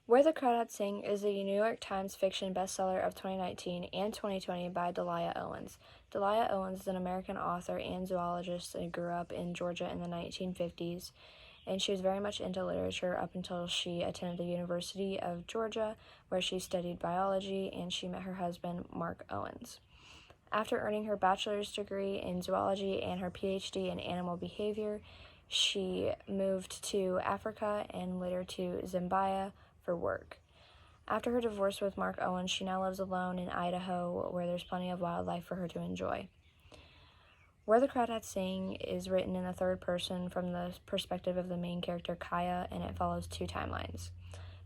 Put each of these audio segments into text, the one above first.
Where the Crawdads Sing is a New York Times fiction bestseller of 2019 and 2020 by Delia Owens. Delia Owens is an American author and zoologist and grew up in Georgia in the 1950s, and she was very much into literature up until she attended the University of Georgia, where she studied biology, and she met her husband, Mark Owens. After earning her bachelor's degree in zoology and her PhD in animal behavior, she moved to Africa and later to Zambia for work. After her divorce with Mark Owens, she now lives alone in Idaho, where there's plenty of wildlife for her to enjoy. Where the Crawdads Sing is written in the third person from the perspective of the main character, Kaya, and it follows two timelines.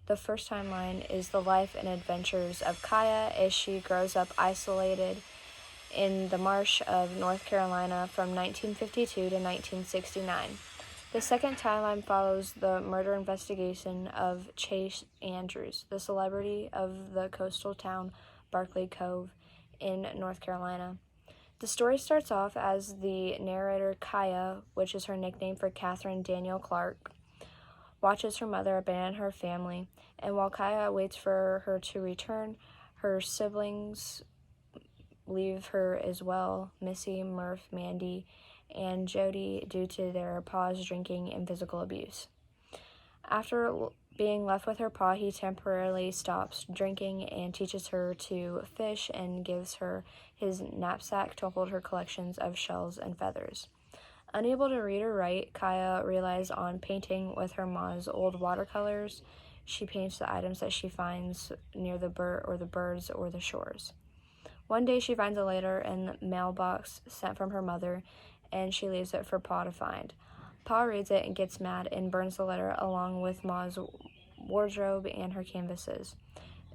The first timeline is the life and adventures of Kaya as she grows up isolated in the marsh of North Carolina from 1952 to 1969. The second timeline follows the murder investigation of Chase Andrews, the celebrity of the coastal town Barkley Cove in North Carolina. The story starts off as the narrator Kaya, which is her nickname for Catherine Daniel Clark, watches her mother abandon her family, and while Kaya waits for her to return, her siblings leave her as well, Missy, Murph, Mandy, and Jody, due to their pa's drinking and physical abuse. After being left with her pa, he temporarily stops drinking and teaches her to fish and gives her his knapsack to hold her collections of shells and feathers. Unable to read or write, Kaya relies on painting with her ma's old watercolors. She paints the items that she finds near the birds or the shores. One day she finds a letter in the mailbox sent from her mother, and she leaves it for Pa to find. Pa reads it and gets mad and burns the letter along with Ma's wardrobe and her canvases.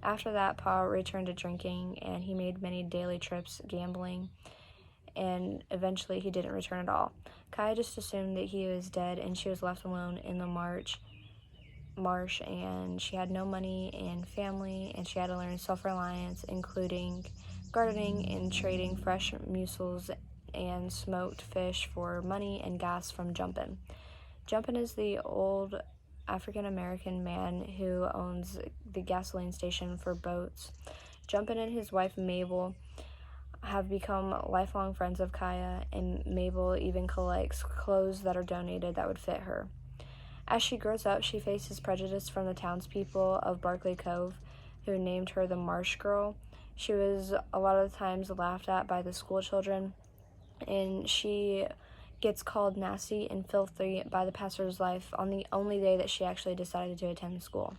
After that, Pa returned to drinking, and he made many daily trips gambling, and eventually he didn't return at all. Kaya just assumed that he was dead, and she was left alone in the marsh, and she had no money and family, and she had to learn self-reliance, including gardening and trading fresh mussels and smoked fish for money and gas from Jumpin. Jumpin is the old African-American man who owns the gasoline station for boats. Jumpin and his wife Mabel have become lifelong friends of Kaya, and Mabel even collects clothes that are donated that would fit her. As she grows up, she faces prejudice from the townspeople of Barkley Cove, who named her the Marsh Girl. She was a lot of the times laughed at by the school children, and she gets called nasty and filthy by the passers-by on the only day that she actually decided to attend school.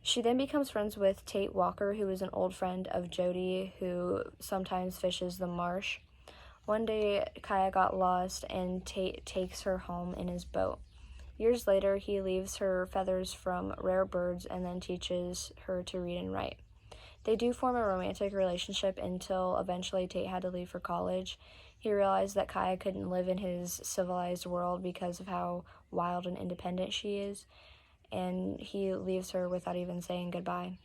She then becomes friends with Tate Walker, who is an old friend of Jody, who sometimes fishes the marsh. One day, Kaya got lost, and Tate takes her home in his boat. Years later, he leaves her feathers from rare birds and then teaches her to read and write. They do form a romantic relationship until eventually Tate had to leave for college. He realized that Kaya couldn't live in his civilized world because of how wild and independent she is, and he leaves her without even saying goodbye.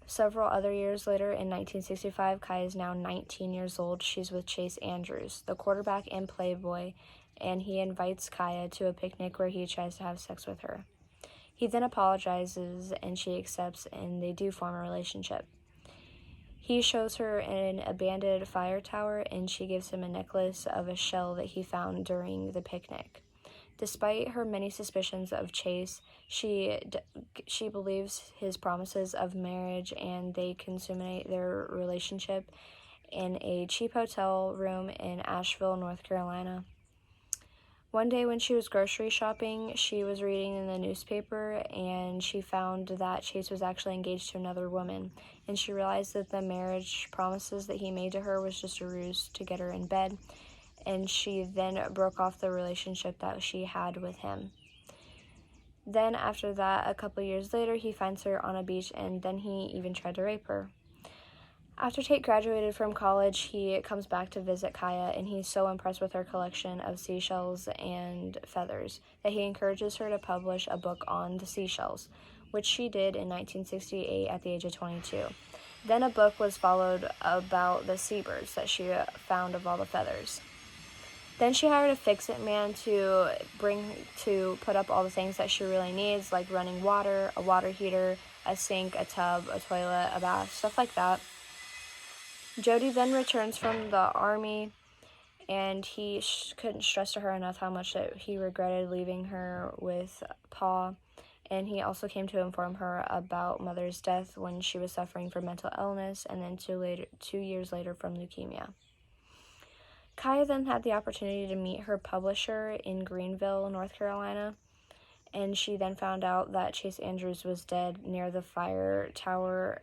Several other years later, in 1965, Kaya is now 19 years old. She's with Chase Andrews, the quarterback and playboy, and he invites Kaya to a picnic where he tries to have sex with her. He then apologizes, and she accepts, and they do form a relationship. He shows her an abandoned fire tower, and she gives him a necklace of a shell that he found during the picnic. Despite her many suspicions of Chase, she believes his promises of marriage, and they consummate their relationship in a cheap hotel room in Asheville, North Carolina. One day when she was grocery shopping, she was reading in the newspaper, and she found that Chase was actually engaged to another woman, and she realized that the marriage promises that he made to her was just a ruse to get her in bed, and she then broke off the relationship that she had with him. Then after that, a couple years later, he finds her on a beach, and then he even tried to rape her. After Tate graduated from college, he comes back to visit Kaya, and he's so impressed with her collection of seashells and feathers that he encourages her to publish a book on the seashells, which she did in 1968 at the age of 22. Then a book was followed about the seabirds that she found of all the feathers. Then she hired a fix-it man to put up all the things that she really needs, like running water, a water heater, a sink, a tub, a toilet, a bath, stuff like that. Jody then returns from the army, and he couldn't stress to her enough how much that he regretted leaving her with Pa. And he also came to inform her about Mother's death when she was suffering from mental illness, and then 2 years later from leukemia. Kaya then had the opportunity to meet her publisher in Greenville, North Carolina, and she then found out that Chase Andrews was dead near the fire tower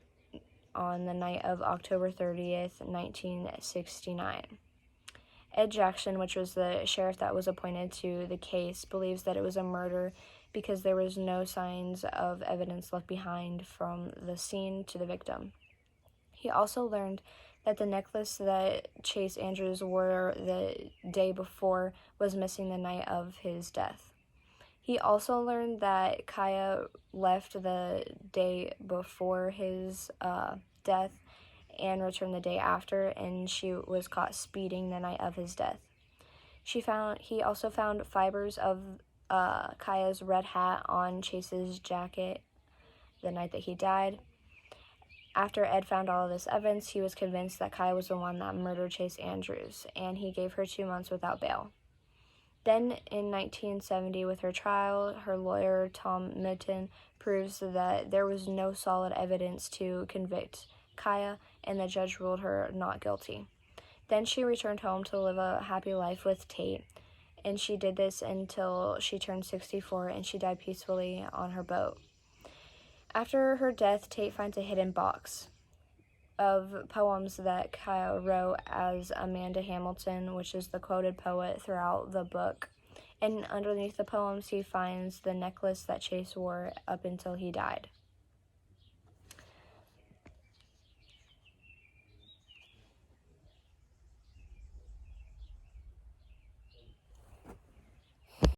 on the night of October 30th, 1969. Ed Jackson, which was the sheriff that was appointed to the case, believes that it was a murder because there was no signs of evidence left behind from the scene to the victim. He also learned that the necklace that Chase Andrews wore the day before was missing the night of his death. He also learned that Kaya left the day before his death and returned the day after, and she was caught speeding the night of his death. He also found fibers of Kaya's red hat on Chase's jacket the night that he died. After Ed found all of this evidence, he was convinced that Kaya was the one that murdered Chase Andrews, and he gave her 2 months without bail. Then, in 1970, with her trial, her lawyer, Tom Mitton, proves that there was no solid evidence to convict Kaya, and the judge ruled her not guilty. Then she returned home to live a happy life with Tate, and she did this until she turned 64, and she died peacefully on her boat. After her death, Tate finds a hidden box of poems that Kaya wrote as Amanda Hamilton, which is the quoted poet throughout the book. And underneath the poems, he finds the necklace that Chase wore up until he died.